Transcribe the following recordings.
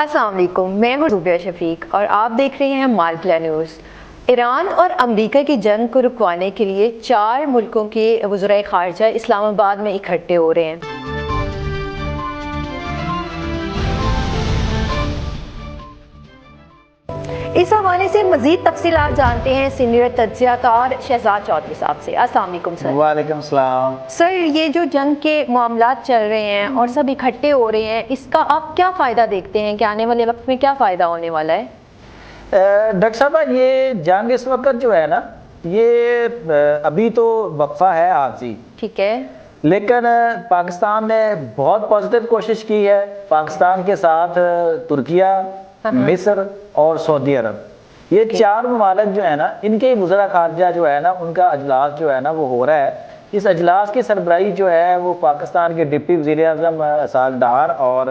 السلام علیکم، میں ہوں زوبیہ شفیق اور آپ دیکھ رہے ہیں مالپلا نیوز۔ ایران اور امریکہ کی جنگ کو رکوانے کے لیے 4 ملکوں کے وزرائے خارجہ اسلام آباد میں اکٹھے ہو رہے ہیں۔ اس حوالے سے مزید تفصیلات جانتے ہیں سینئر تجزیہ کار شہزاد چودھری صاحب سے۔ السلام علیکم سر۔ وعلیکم السلام۔ سر، یہ جو جنگ کے معاملات چل رہے ہیں اور سب اکٹھے ہو رہے ہیں، اس کا آپ کیا فائدہ دیکھتے ہیں کہ آنے والے وقت میں کیا فائدہ ہونے والا ہے؟ ڈاکٹر صاحب، یہ جنگ اس وقت جو ہے نا، یہ ابھی تو وقفہ ہے عارضی، ٹھیک ہے، لیکن پاکستان نے بہت پازیٹیو کوشش کی ہے۔ پاکستان کے ساتھ ترکیہ، مصر اور سعودی عرب، یہ 4 ممالک جو ہے نا، ان کے وزراء خارجہ جو ہے نا، ان کا اجلاس جو ہے نا وہ ہو رہا ہے۔ اس اجلاس کی سربراہی جو ہے وہ پاکستان کے ڈپٹی وزیر اعظم اسحاق ڈار اور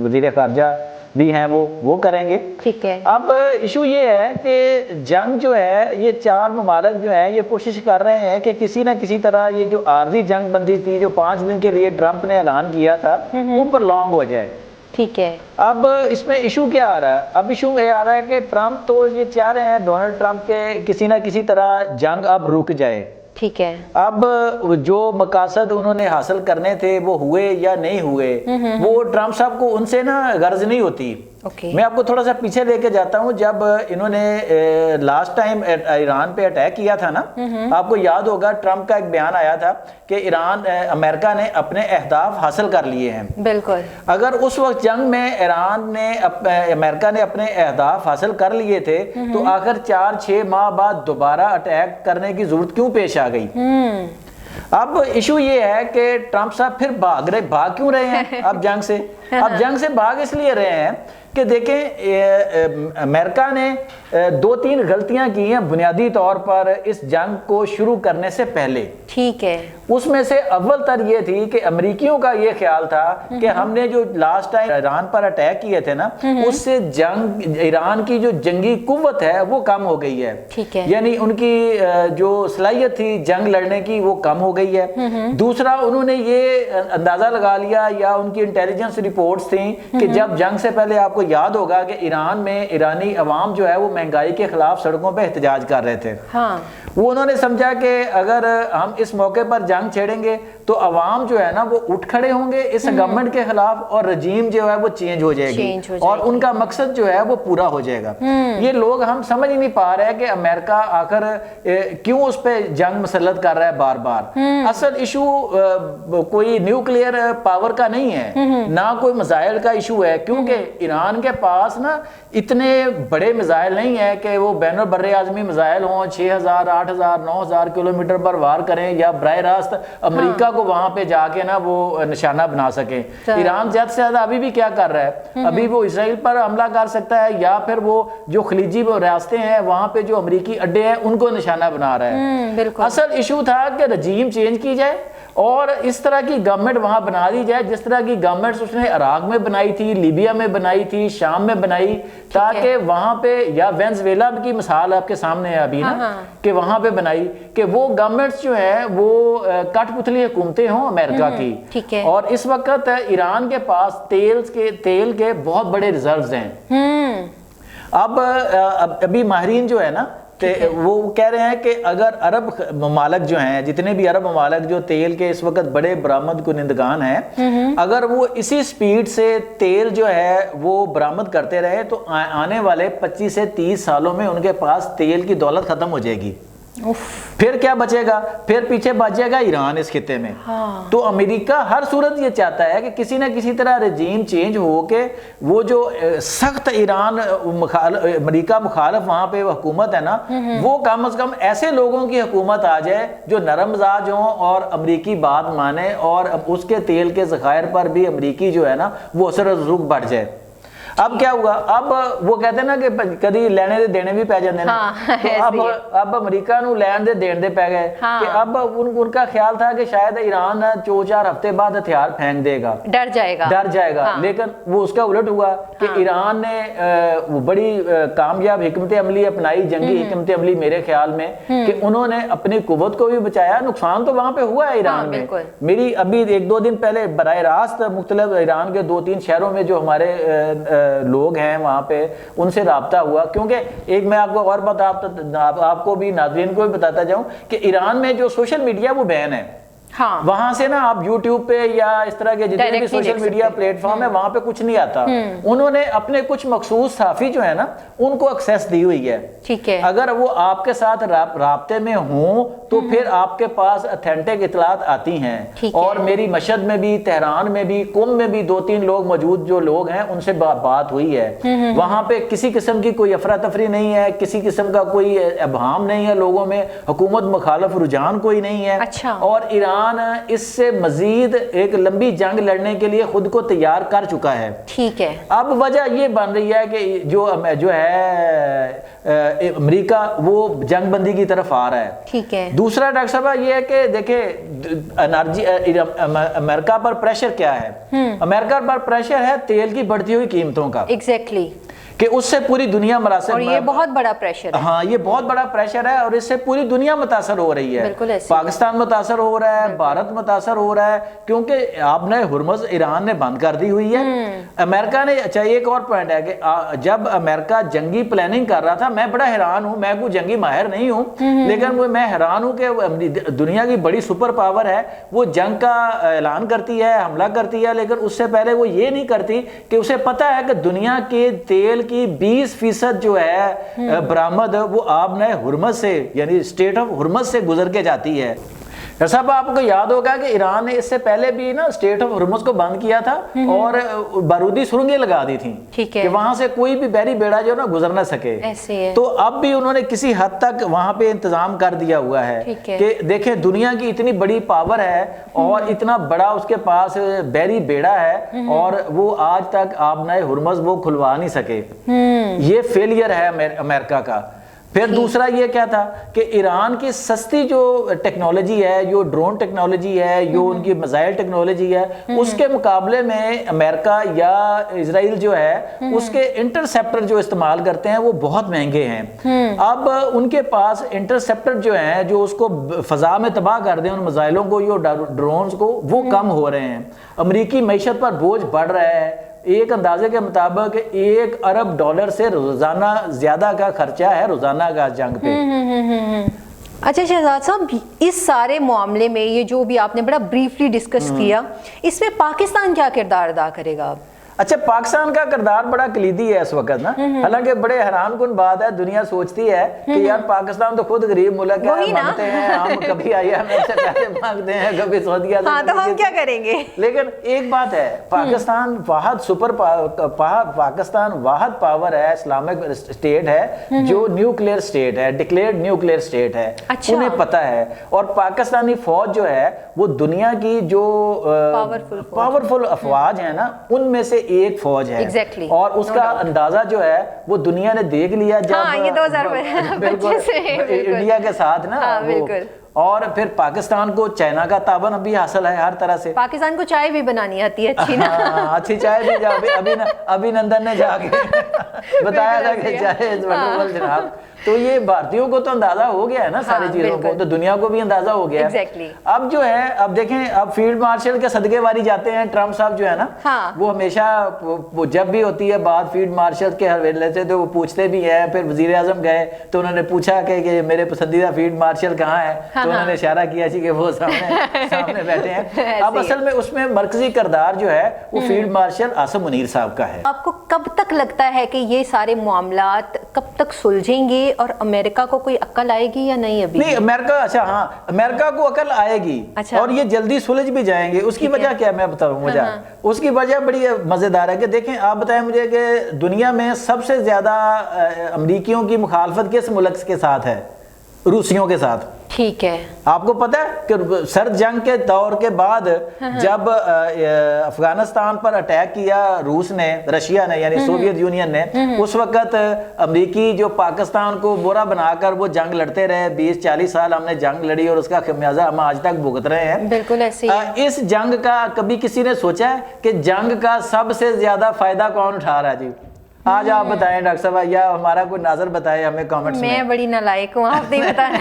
وزیر خارجہ بھی ہیں وہ کریں گے۔ ٹھیک ہے۔ اب ایشو یہ ہے کہ جنگ جو ہے، یہ 4 ممالک جو ہیں یہ کوشش کر رہے ہیں کہ کسی نہ کسی طرح یہ جو عارضی جنگ بندی تھی جو 5 دن کے لیے ٹرمپ نے اعلان کیا تھا، وہ پرلونگ ہو جائے۔ ٹھیک ہے۔ اب اس میں ایشو کیا آ رہا ہے؟ اب ایشو یہ آ رہا ہے کہ ٹرمپ تو یہ چاہ رہے ہیں، ڈونلڈ ٹرمپ کے کسی نہ کسی طرح جنگ اب رک جائے۔ ٹھیک ہے۔ اب جو مقاصد انہوں نے حاصل کرنے تھے وہ ہوئے یا نہیں ہوئے، وہ ٹرمپ صاحب کو ان سے نا غرض نہیں ہوتی۔ میں آپ کو تھوڑا سا پیچھے لے کے جاتا ہوں۔ جب انہوں نے لاسٹ ٹائم ایران پہ اٹیک کیا تھا نا، آپ کو یاد ہوگا ٹرمپ کا ایک بیان آیا تھا کہ امریکہ نے اپنے اہداف حاصل کر لیے ہیں۔ بالکل۔ اگر اس وقت جنگ میں امریکہ نے اپنے اہداف حاصل کر لیے تھے تو آخر 4-6 ماہ بعد دوبارہ اٹیک کرنے کی ضرورت کیوں پیش آ گئی؟ اب ایشو یہ ہے کہ ٹرمپ صاحب پھر بھاگ کیوں رہے ہیں اب جنگ سے؟ اب جنگ سے بھاگ اس لیے رہے ہیں کہ دیکھیں، امریکہ نے 2-3 غلطیاں کی ہیں بنیادی طور پر اس جنگ کو شروع کرنے سے پہلے۔ ٹھیک ہے۔ اس میں سے اول تر یہ تھی کہ امریکیوں کا یہ خیال تھا کہ ہم نے جو لاسٹ ٹائم ایران پر اٹیک کیے تھے نا، اس سے ایران کی جو جنگی قوت ہے وہ کم ہو گئی ہے۔ ٹھیک ہے۔ یعنی ان کی جو صلاحیت تھی جنگ لڑنے کی وہ کم ہو گئی ہے۔ دوسرا، انہوں نے یہ اندازہ لگا لیا یا ان کی انٹیلیجنس رپورٹس تھیں کہ جب جنگ سے پہلے آپ کو یاد ہوگا کہ ایران میں ایرانی عوام جو ہے وہ مہنگائی کے خلاف سڑکوں پہ احتجاج کر رہے تھے۔ وہ انہوں نے سمجھا کہ اگر ہم اس موقع پر جنگ چھیڑیں گے تو عوام جو ہے نا وہ اٹھ کھڑے ہوں گے اس گورنمنٹ کے خلاف اور رجیم جو ہے وہ چینج ہو جائے گی اور ان کا مقصد جو ہے وہ پورا ہو جائے گا۔ یہ لوگ ہم سمجھ ہی نہیں پا رہے کہ امریکہ آخر کیوں اس پہ جنگ مسلط کر رہا ہے بار بار۔ اصل ایشو کوئی نیوکلیئر پاور کا نہیں ہے، نہ کوئی میزائل کا ایشو ہے، کیونکہ ایران کے پاس نا اتنے بڑے میزائل نہیں ہے کہ وہ بین البر اعظمی میزائل ہوں، 6000 8000 9000 کلومیٹر پر وار کریں یا براہ راست امریکہ کو وہاں پہ جا کے نا وہ نشانہ بنا سکیں۔ ایران زیادہ سے زیادہ ابھی بھی کیا کر رہا ہے؟ ابھی وہ اسرائیل پر حملہ کر سکتا ہے یا پھر وہ جو خلیجی ریاستیں ہیں وہاں پہ جو امریکی اڈے ہیں ان کو نشانہ بنا رہا ہے۔ اصل ایشو تھا کہ رجیم چینج کی جائے اور اس طرح کی گورنمنٹ وہاں بنا دی جائے جس طرح کی گورنمنٹس اس نے عراق میں بنائی تھی، لیبیا میں بنائی تھی، شام میں بنائی، تاکہ وہاں پہ یا وینزویلا کی مثال آپ کے سامنے ہے ابھی نا کہ وہاں پہ بنائی کہ وہ گورنمنٹس جو ہیں وہ کٹ پتلی حکومتیں ہوں امریکہ کی۔ اور اس وقت ایران کے پاس تیل کے بہت بڑے ریزروز ہیں۔ اب ابھی ماہرین جو ہے نا وہ کہہ رہے ہیں کہ اگر عرب ممالک جو ہیں، جتنے بھی عرب ممالک جو تیل کے اس وقت بڑے برآمد کنندگان ہیں، اگر وہ اسی سپیڈ سے تیل جو ہے وہ برآمد کرتے رہے تو آنے والے 25 سے 30 سالوں میں ان کے پاس تیل کی دولت ختم ہو جائے گی۔ پھر کیا بچے گا؟ پھر پیچھے بچ جائے گا ایران اس خطے میں۔ تو امریکہ ہر صورت یہ چاہتا ہے کہ کسی نہ کسی طرح رجیم چینج ہو کے وہ جو سخت امریکہ مخالف وہاں پہ حکومت ہے نا، وہ کم از کم ایسے لوگوں کی حکومت آ جائے جو نرم مزاج ہوں اور امریکی بات مانے اور اس کے تیل کے ذخائر پر بھی امریکی جو ہے نا وہ اثر و رسوخ بڑھ جائے۔ اب کیا ہوا؟ اب وہ کہتے ہیں نا کہ کدی لینے دے دینے بھی پی جاندے نا، تو اب امریکہ نو لین دے دین دے پی گئے کہ اب ان کا خیال تھا کہ شاید ایران 2-4 ہفتے بعد ہتھیار پھینک دے گا، ڈر جائے گا، لیکن وہ اس کا الٹ ہوا کہ ایران نے بڑی کامیاب حکمت عملی اپنائی، جنگی حکمت عملی میرے خیال میں، کہ انہوں نے اپنی قوت کو بھی بچایا۔ نقصان تو وہاں پہ ہوا ہے ایران میں۔ میری ابھی 1-2 دن پہلے براہ راست مختلف ایران کے 2-3 شہروں میں جو ہمارے لوگ ہیں وہاں پہ ان سے رابطہ ہوا، کیونکہ ایک میں آپ کو اور آپ کو بھی ناظرین کو بھی بتاتا جاؤں کہ ایران میں جو سوشل میڈیا وہ بین ہے، ہاں وہاں سے نا آپ یوٹیوب پہ یا اس طرح کے جتنے بھی سوشل میڈیا پلیٹ فارم ہے وہاں پہ کچھ نہیں آتا. انہوں نے اپنے کچھ مخصوص صحافی جو ہے نا ان کو ایکسیس دی ہوئی ہے. ٹھیک ہے. اگر وہ آپ کے ساتھ رابطے میں ہوں تو پھر آپ کے پاس اتھینٹک اطلاعات آتی ہیں. اور میری مشہد میں بھی، تہران میں بھی، قم میں بھی 2-3 لوگ موجود جو لوگ ہیں ان سے بات ہوئی ہے. وہاں پہ کسی قسم کی کوئی افراتفری نہیں ہے، کسی قسم کا کوئی ابہام نہیں ہے لوگوں میں، حکومت مخالف رجحان کوئی نہیں ہے. اور ایران اس سے مزید ایک لمبی جنگ لڑنے کے لیے خود کو تیار کر چکا ہے. ٹھیک ہے. اب وجہ یہ بن رہی ہے کہ جو ہے امریکہ وہ جنگ بندی کی طرف آ رہا ہے. ٹھیک ہے. دوسرا ڈاکٹر صاحب یہ ہے کہ دیکھیں امریکہ پر پریشر کیا ہے؟ امریکہ پر پریشر ہے تیل کی بڑھتی ہوئی قیمتوں کا. ایگزیکٹلی. کہ اس سے پوری دنیا متاثر، اور یہ بہت بڑا پریشر ہے. ہاں یہ بہت بڑا پریشر ہے اور اس سے پوری دنیا متاثر ہو رہی ہے. بالکل ایسے پاکستان متاثر ہو رہا ہے، بھارت متاثر ہو رہا ہے، کیونکہ آپ نے ہرمز ایران نے بند کر دی ہوئی ہے. امریکہ نے، اچھا ایک اور پوائنٹ ہے کہ جب امریکہ جنگی پلاننگ کر رہا تھا، میں بڑا حیران ہوں، میں کوئی جنگی ماہر نہیں ہوں لیکن میں حیران ہوں کہ دنیا کی بڑی سپر پاور ہے، وہ جنگ کا اعلان کرتی ہے، حملہ کرتی ہے، لیکن اس سے پہلے وہ یہ نہیں کرتی کہ اسے پتہ ہے کہ دنیا کے تیل کی 20% جو ہے برآمد وہ آب نہ ہرمز سے، یعنی اسٹیٹ آف ہرمز سے گزر کے جاتی ہے. صاحب آپ کو یاد ہوگا کہ ایران نے اس سے پہلے بھی نا اسٹیٹ آف ہرمز کو بند کیا تھا اور بارودی سرنگیں لگا دی تھیں کہ وہاں سے کوئی بھی بحری بیڑا جو نا گزر نہ سکے. تو اب بھی انہوں نے کسی حد تک وہاں پہ انتظام کر دیا ہوا ہے کہ دیکھیں دنیا کی اتنی بڑی پاور ہے اور اتنا بڑا اس کے پاس بحری بیڑا ہے اور وہ آج تک آبنائے ہرمز وہ کھلوا نہیں سکے. یہ فیلئر ہے امریکہ کا. پھر دوسرا یہ کیا تھا کہ ایران کی سستی جو ٹیکنالوجی ہے، جو ڈرون ٹیکنالوجی ہے، جو ان کی میزائل ٹیکنالوجی ہے، اس کے مقابلے میں امریکہ یا اسرائیل جو ہے اس کے انٹرسیپٹر جو استعمال کرتے ہیں وہ بہت مہنگے ہیں. اب ان کے پاس انٹرسیپٹر جو ہیں جو اس کو فضا میں تباہ کر دیں ان میزائلوں کو یا ڈرونز کو، وہ کم ہو رہے ہیں. امریکی معیشت پر بوجھ بڑھ رہا ہے. ایک اندازے کے مطابق $1 ارب سے روزانہ زیادہ کا خرچہ ہے روزانہ کا جنگ پہ. اچھا شہزاد صاحب، اس سارے معاملے میں یہ جو بھی آپ نے بڑا بریفلی ڈسکس کیا، اس میں پاکستان کیا کردار ادا کرے گا؟ اچھا پاکستان کا کردار بڑا کلیدی ہے اس وقت نا. حالانکہ بڑے حیران کن بات ہے، دنیا سوچتی ہے کہ یار پاکستان تو خود غریب ملک ہے، مانگتے ہیں ہم، کبھی IMF سے پیسے مانگتے ہیں، کبھی سعودیہ سے. ہاں تو ہم کیا کریں گے؟ لیکن ایک بات ہے، پاکستان واحد پاور ہے، اسلامک اسٹیٹ ہے جو نیوکلیئر اسٹیٹ ہے، ڈکلیئرڈ نیوکلیئر اسٹیٹ ہے. انہیں پتہ ہے. اور پاکستانی فوج جو ہے وہ دنیا کی جو پاورفل افواج ہیں نا ان میں سے ایک فوج ہے. اور اس کا اندازہ جو ہے وہ دنیا نے دیکھ لیا جب انڈیا کے ساتھ نا. اور پھر پاکستان کو چائنا کا تعاون بھی حاصل ہے ہر طرح سے. پاکستان کو چائے بھی بنانی آتی ہے اچھی نا. اچھی چائے بھی ابھی نندن نے جا کے بتایا تھا کہ چائے جناب. تو یہ بھارتیوں کو تو اندازہ ہو گیا ہے نا ساری چیزوں کو، تو دنیا کو بھی اندازہ ہو گیا ہے. اب جو ہے اب دیکھیں، اب فیلڈ مارشل کے صدقے واری جاتے ہیں ٹرمپ صاحب جو ہے نا، وہ ہمیشہ جب بھی ہوتی ہے بات فیلڈ مارشل کے حوالے سے تو وہ پوچھتے بھی ہیں. پھر وزیر اعظم گئے تو انہوں نے پوچھا کہ میرے پسندیدہ فیلڈ مارشل کہاں ہے، تو انہوں نے اشارہ کیا جی کہ وہ سامنے بیٹھے ہیں. اب اصل میں اس میں مرکزی کردار جو ہے وہ فیلڈ مارشل عاصم منیر صاحب کا ہے. آپ کو کب تک لگتا ہے کہ یہ سارے معاملات کب تک سلجھیں گے اور امریکہ کو کوئی عقل آئے گی یا نہیں؟ ابھی نہیں امریکہ، اچھا ہاں امریکہ کو عقل آئے گی اور یہ جلدی سلجھ بھی جائیں گے. اس کی وجہ کیا میں بتاؤں؟ وجہ اس کی وجہ بڑی مزیدار ہے کہ دیکھیں آپ بتائیں مجھے کہ دنیا میں سب سے زیادہ امریکیوں کی مخالفت کس ملک کے ساتھ ہے؟ روسیوں کے ساتھ. ٹھیک ہے. آپ کو پتہ ہے کہ سرد جنگ کے دور کے بعد جب افغانستان پر اٹیک کیا روس نے، رشیا نے یعنی سوویت یونین نے، اس وقت امریکی جو پاکستان کو برا بنا کر وہ جنگ لڑتے رہے. 20-40 سال ہم نے جنگ لڑی اور اس کا خمیازہ ہم آج تک بھگت رہے ہیں. بالکل ایسے ہی. اس جنگ کا کبھی کسی نے سوچا ہے کہ جنگ کا سب سے زیادہ فائدہ کون اٹھا رہا ہے؟ جی آج آپ بتائیں ڈاکٹر صاحب, یا ہمارا کوئی ناظر بتائے ہمیں کامنٹس میں. میں بڑی نالائق ہوں, آپ نہیں بتانا.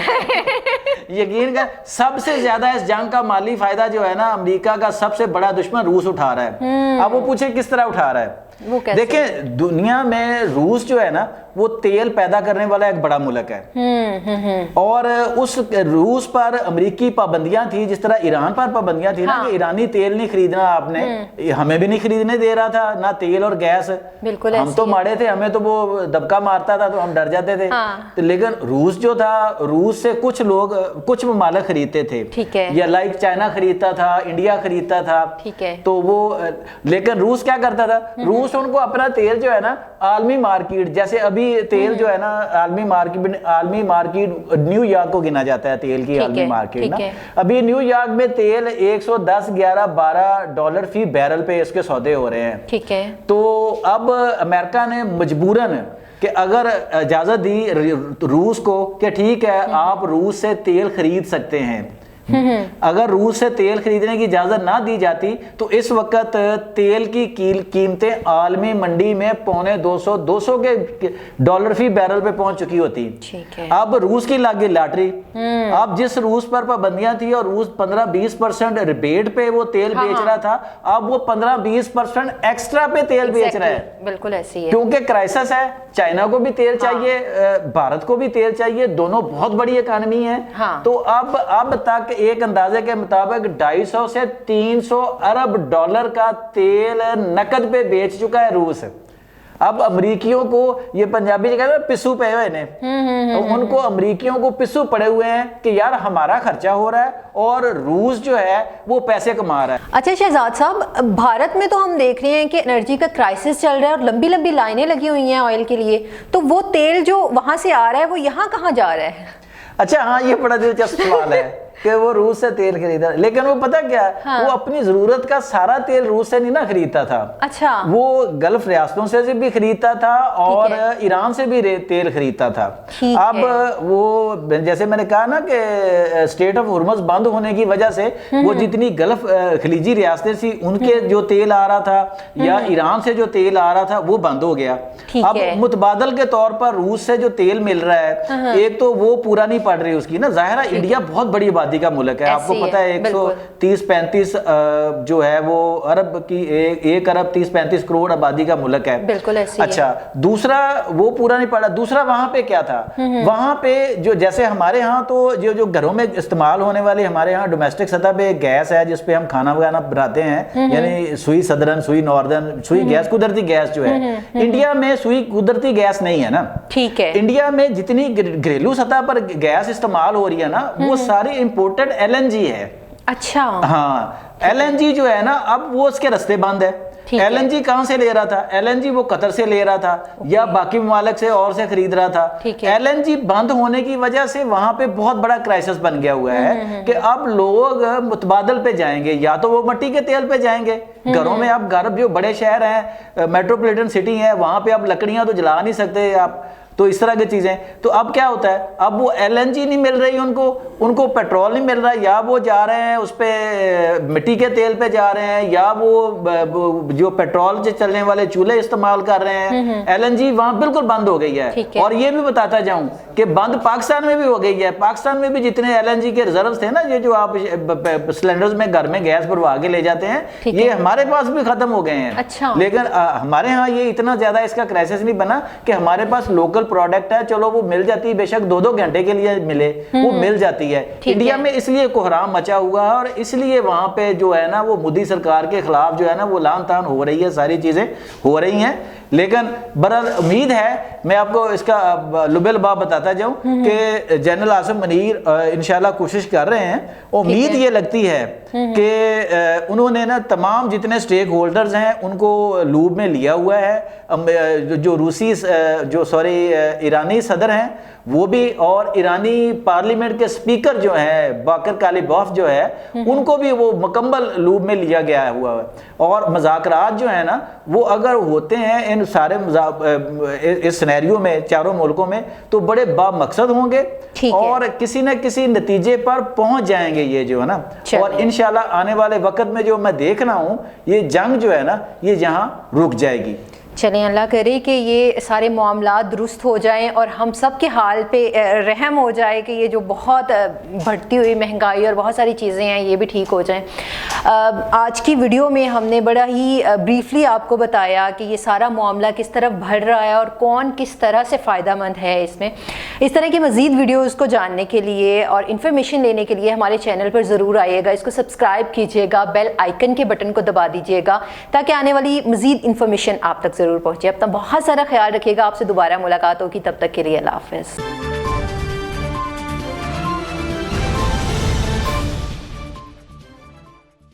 یقین کر سب سے زیادہ اس جنگ کا مالی فائدہ جو ہے نا امریکہ کا سب سے بڑا دشمن روس اٹھا رہا ہے. اب وہ پوچھے کس طرح اٹھا رہا ہے. دیکھیں دنیا میں روس جو ہے نا وہ تیل پیدا کرنے والا ایک بڑا ملک ہے, اور اس روس پر امریکی پابندیاں تھی جس طرح ایران پر پابندیاں تھی نا کہ ایرانی تیل نہیں خریدنا آپ نے, ہمیں بھی نہیں خریدنے دے رہا تھا نہ تیل اور گیس. بالکل ہم تو ماڑے تھے, ہمیں تو وہ دبکا مارتا تھا تو ہم ڈر جاتے تھے. لیکن روس جو تھا, روس سے کچھ لوگ کچھ ممالک خریدتے تھے, یا لائک چائنا خریدتا تھا, انڈیا خریدتا تھا, تو وہ لیکن روس کیا کرتا تھا, روس ان کو اپنا تیل جو ہے نا عالمی مارکیٹ, جیسے ابھی تیل جو ہے نا عالمی مارکیٹ نیو یارک کو گنا جاتا ہے تیل کی عالمی مارکیٹ نا, ابھی نیو یارک میں تیل 110 11 12 ڈالر فی بیرل پہ اس کے سودے ہو رہے ہیں. ٹھیک ہے, تو اب امریکہ نے مجبوراً کہ اگر اجازت دی روس کو کہ ٹھیک ہے آپ روس سے تیل خرید سکتے ہیں, اگر روس سے تیل خریدنے کی اجازت نہ دی جاتی تو اس وقت تیل کی قیمتیں عالمی منڈی میں $200 کے ڈالر فی بیرل پہ پہنچ چکی ہوتی. اب روس کی لگ گئی لاٹری. اب جس روس پر پابندیاں تھی اور روس 15-20% ریبیٹ پہ وہ تیل بیچ رہا تھا, اب وہ 15-20% ایکسٹرا پہ تیل بیچ رہا ہے. بالکل ایسی ہے, کیونکہ کرائسس ہے, چائنا کو بھی تیل چاہیے, بھارت کو بھی تیل چاہیے, دونوں بہت بڑی اکانومی ہیں. تو اب تک ایک اندازے کے مطابق 250 سے 300 ارب ڈالر کا تیل نقد پہ بیچ چکا ہے روس. اب امریکیوں کو یہ پنجابی جو کہتے ہیں پسو پے ہوئے نے, ان کو امریکیوں کو پسو پڑے ہوئے ہیں کہ یار ہمارا خرچہ ہو رہا ہے اور روس جو ہے وہ پیسے کما رہا ہے. اچھا شہزاد صاحب, بھارت میں تو ہم دیکھ رہے ہیں کہ انرجی کا کرائسس چل رہا ہے اور لمبی لمبی لائنیں لگی ہوئی ہیں آئل کے لیے, تو وہ تیل جو وہاں سے آ رہا ہے وہ یہاں کہاں جا رہا ہے؟ اچھا ہاں, یہ بڑا دلچسپ سوال ہے کہ وہ روس سے تیل خریدا, لیکن وہ پتہ کیا وہ اپنی ضرورت کا سارا تیل روس سے نہیں نہ خریدتا تھا. اچھا, وہ گلف ریاستوں سے بھی خریدتا تھا اور ایران سے بھی تیل خریدتا تھا. اب وہ جیسے میں نے کہا نا کہ اسٹیٹ آف ہرمز بند ہونے کی وجہ سے وہ جتنی گلف خلیجی ریاستیں تھی ان کے جو تیل آ رہا تھا یا ایران سے جو تیل آ رہا تھا وہ بند ہو گیا. اب متبادل کے طور پر روس سے جو تیل مل رہا ہے, ایک تو وہ پورا نہیں پڑ رہی اس کی نا, ظاہر ہے انڈیا بہت بڑی آبادی کا ملک ہے, آپ کو پتا ہے 130-135 جو ہے وہ ارب کی 1 ارب 30-35 کروڑ آبادی کا ملک ہے. بالکل ایسی. اچھا دوسرا وہ پورا نہیں پڑا. دوسرا وہاں پہ کیا تھا, وہاں پہ جو جیسے ہمارے ہاں تو جو گھروں میں استعمال ہونے والی ہمارے ہاں ڈومیسٹک سطح پہ گیس ہے جس پہ ہم کھانا وغیرہ بناتے ہیں, یعنی سوئی سدرن, سوئی ناردرن, سوئی گیس قدرتی گیس جو ہے. انڈیا میں سوئی قدرتی گیس نہیں ہے نا. ٹھیک ہے, انڈیا میں جتنی گھریلو سطح پر گیس استعمال ہو رہی ہے نا وہ ساری امپورٹڈ ایل این جی ہے. اچھا ہاں, ایل این جی جو ہے نا اب وہ اس کے رستے بند ہے. ایل این جی کہاں سے لے رہا تھا, ایل این جی وہ قطر سے لے رہا تھا یا باقی ممالک سے اور سے خرید رہا تھا. ایل این جی بند ہونے کی وجہ سے وہاں پہ بہت بڑا کرائسس بن گیا ہوا ہے کہ اب لوگ متبادل پہ جائیں گے, یا تو وہ مٹی کے تیل پہ جائیں گے. گھروں میں اب گھر جو بڑے شہر ہیں میٹروپولیٹن سٹی ہیں وہاں پہ اب لکڑیاں تو جلا نہیں سکتے آپ, تو اس طرح کی چیزیں. تو اب کیا ہوتا ہے, اب وہ ایل این جی نہیں مل رہی ان کو پیٹرول نہیں مل رہا, یا وہ جا رہے ہیں اس پہ مٹی کے تیل پہ جا رہے ہیں, یا وہ جو پیٹرول سے چلنے والے چولہے استعمال کر رہے ہیں. ایل این جی وہاں بالکل بند ہو گئی ہے. اور یہ بھی بتاتا جاؤں کہ بند پاکستان میں بھی ہو گئی ہے. پاکستان میں بھی جتنے ایل این جی کے ریزروز تھے نا, یہ جو آپ سلنڈرز میں گھر میں گیس بھروا کے لے جاتے ہیں, یہ ہمارے پاس بھی ختم ہو گئے ہیں. لیکن ہمارے ہاں یہ اتنا زیادہ اس کا کرائسس نہیں بنا کہ ہمارے پاس لوکل پروڈکٹ ہے, چلو وہ مل جاتی ہے, بے شک 2-2 گھنٹے کے لیے ملے وہ مل جاتی ہے. انڈیا میں اس لیے کوحرام مچا ہوا ہے اور اس لیے وہاں پہ جو ہے نا وہ مودی سرکار کے خلاف جو ہے نا وہ لان تان ہو رہی ہے, ساری چیزیں ہو رہی ہیں. لیکن برحال امید ہے, میں آپ کو اس کا لب لباب بتاتا جاؤں کہ جنرل عاصم منیر انشاءاللہ کوشش کر رہے ہیں. امید یہ لگتی ہے کہ انہوں نے نا تمام جتنے سٹیک ہولڈرز ہیں ان کو لوب میں لیا ہوا ہے. جو روسی ایرانی صدر ہیں وہ بھی, اور ایرانی پارلیمنٹ کے سپیکر جو ہیں باقر کالیباف جو ہے ان کو بھی وہ مکمل لوب میں لیا گیا ہوا ہے. اور مذاکرات جو ہیں نا وہ اگر ہوتے ہیں ان سارے اس سینیریو میں چاروں ملکوں میں تو بڑے با مقصد ہوں گے اور کسی نہ کسی نتیجے پر پہنچ جائیں گے یہ جو ہے نا. اور انشاءاللہ آنے والے وقت میں جو میں دیکھ رہا ہوں یہ جنگ جو ہے نا یہ یہاں رک جائے گی. چلیں اللہ کرے کہ یہ سارے معاملات درست ہو جائیں اور ہم سب کے حال پہ رحم ہو جائے کہ یہ جو بہت بڑھتی ہوئی مہنگائی اور بہت ساری چیزیں ہیں یہ بھی ٹھیک ہو جائیں۔ آج کی ویڈیو میں ہم نے بڑا ہی بریفلی آپ کو بتایا کہ یہ سارا معاملہ کس طرف بڑھ رہا ہے اور کون کس طرح سے فائدہ مند ہے اس میں۔ اس طرح کی مزید ویڈیوز کو جاننے کے لیے اور انفارمیشن لینے کے لیے ہمارے چینل پر ضرور آئیے گا، اس کو سبسکرائب کیجیے گا، بیل آئیکن کے بٹن کو دبا دیجیے گا تاکہ آنے والی مزید انفارمیشن آپ تک ضرور پہنچے۔ اپنا بہت سارا خیال رکھیے گا، آپ سے دوبارہ ملاقات ہوگی، تب تک کے لیے اللہ حافظ۔